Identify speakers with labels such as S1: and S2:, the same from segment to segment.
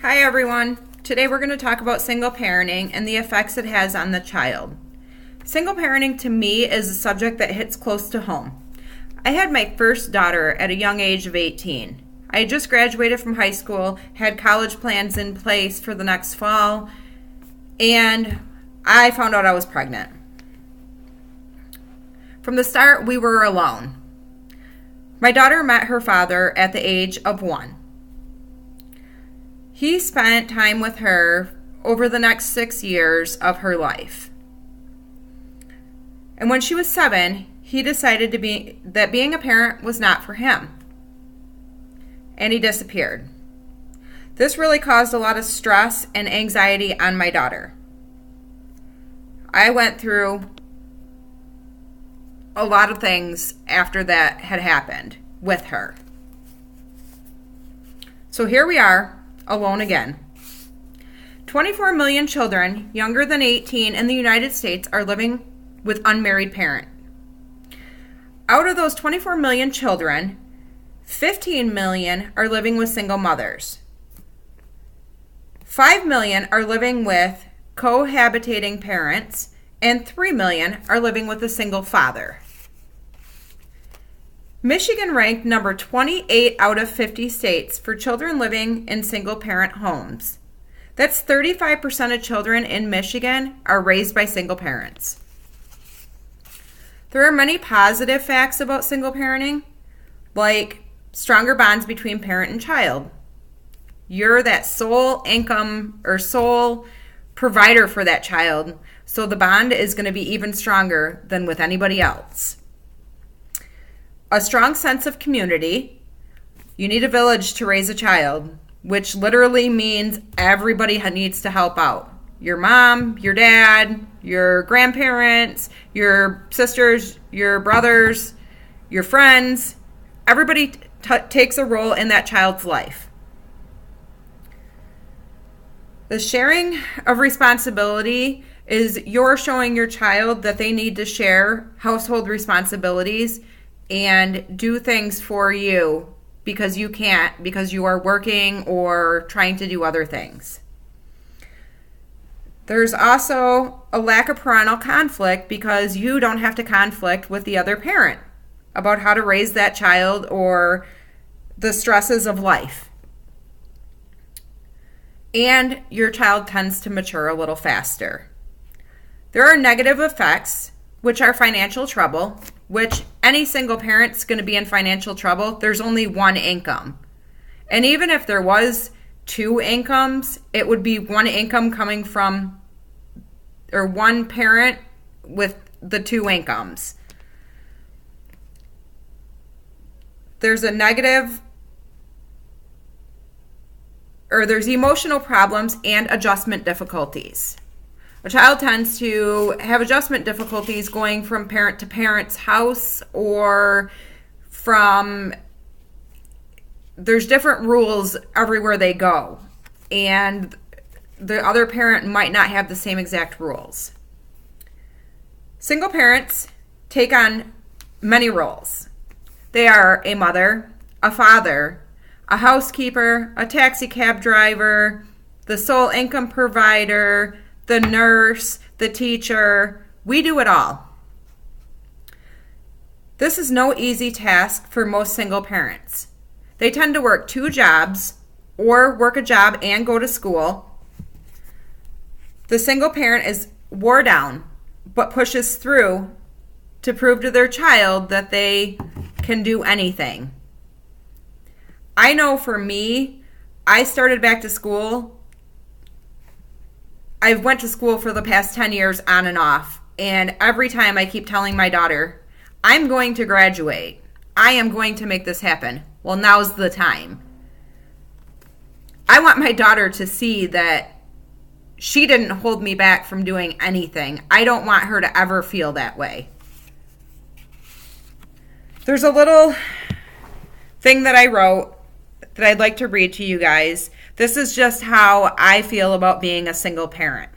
S1: Hi everyone. Today we're going to talk about single parenting and the effects it has on the child. Single parenting to me is a subject that hits close to home. I had my first daughter at a young age of 18. I had just graduated from high school, had college plans in place for the next fall, and I found out I was pregnant. From the start, we were alone. My daughter met her father at the age of 1. He spent time with her over the next 6 years of her life. And when she was 7, he decided that being a parent was not for him. And he disappeared. This really caused a lot of stress and anxiety on my daughter. I went through a lot of things after that had happened with her. So here we are, alone again. 24 million children younger than 18 in the United States are living with unmarried parents. Out of those 24 million children, 15 million are living with single mothers. 5 million are living with cohabitating parents, and 3 million are living with a single father. Michigan ranked number 28 out of 50 states for children living in single-parent homes. That's 35% of children in Michigan are raised by single parents. There are many positive facts about single parenting, like stronger bonds between parent and child. You're that sole income or sole provider for that child, so the bond is going to be even stronger than with anybody else. A strong sense of community. You need a village to raise a child, which literally means everybody needs to help out. Your mom, your dad, your grandparents, your sisters, your brothers, your friends. Everybody takes a role in that child's life. The sharing of responsibility is you're showing your child that they need to share household responsibilities and do things for you because you can't, because you are working or trying to do other things. There's also a lack of parental conflict because you don't have to conflict with the other parent about how to raise that child or the stresses of life. And your child tends to mature a little faster. There are negative effects, which are financial trouble, which any single parent's going to be in financial trouble. There's only one income. And even if there was 2 incomes, it would be one income coming from, or one parent with the 2 incomes. There's a negative, or there's emotional problems and adjustment difficulties. A child tends to have adjustment difficulties going from parent to parent's house, or there's different rules everywhere they go, and the other parent might not have the same exact rules. Single parents take on many roles. They are a mother, a father, a housekeeper, a taxi cab driver, the sole income provider, the nurse, the teacher. We do it all. This is no easy task for most single parents. They tend to work 2 jobs or work a job and go to school. The single parent is wore down but pushes through to prove to their child that they can do anything. I know for me, I started back to school. I went to school for the past 10 years on and off, and every time I keep telling my daughter, I'm going to graduate. I am going to make this happen. Well, now's the time. I want my daughter to see that she didn't hold me back from doing anything. I don't want her to ever feel that way. There's a little thing that I wrote that I'd like to read to you guys. This is just how I feel about being a single parent.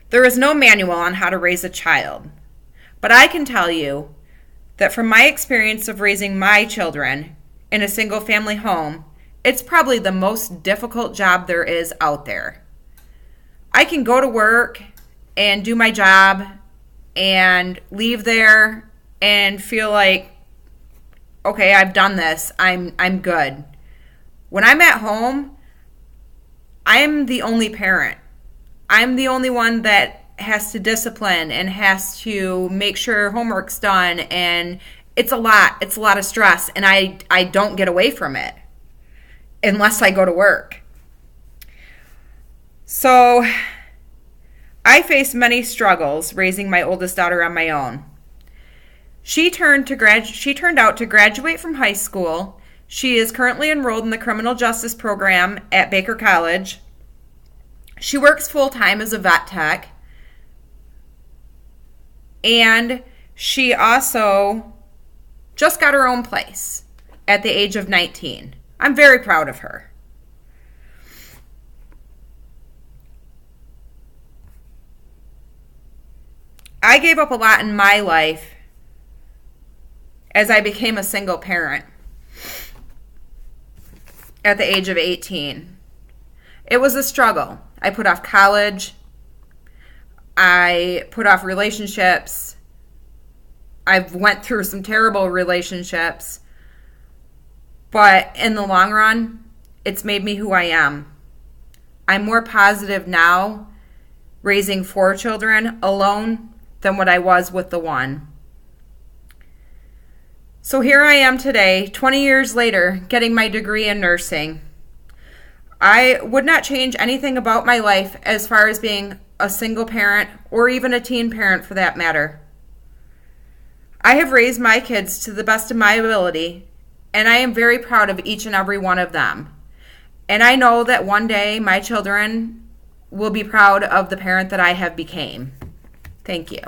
S1: There is no manual on how to raise a child, but I can tell you that from my experience of raising my children in a single family home it's probably the most difficult job there is out there. I can go to work and do my job and leave there and feel like, okay, I've done this. I'm good. When I'm at home, I'm the only parent. I'm the only one that has to discipline and has to make sure homework's done, and it's a lot. It's a lot of stress, and I don't get away from it unless I go to work. So I faced many struggles raising my oldest daughter on my own. She turned out to graduate from high school. She is currently enrolled in the criminal justice program at Baker College. She works full-time as a vet tech. And she also just got her own place at the age of 19. I'm very proud of her. I gave up a lot in my life as I became a single parent at the age of 18. It was a struggle. I put off college. I put off relationships. I've went through some terrible relationships. But in the long run, it's made me who I am. I'm more positive now raising 4 children alone than what I was with the one. So here I am today, 20 years later, getting my degree in nursing. I would not change anything about my life as far as being a single parent or even a teen parent for that matter. I have raised my kids to the best of my ability, and I am very proud of each and every one of them. And I know that one day my children will be proud of the parent that I have became. Thank you.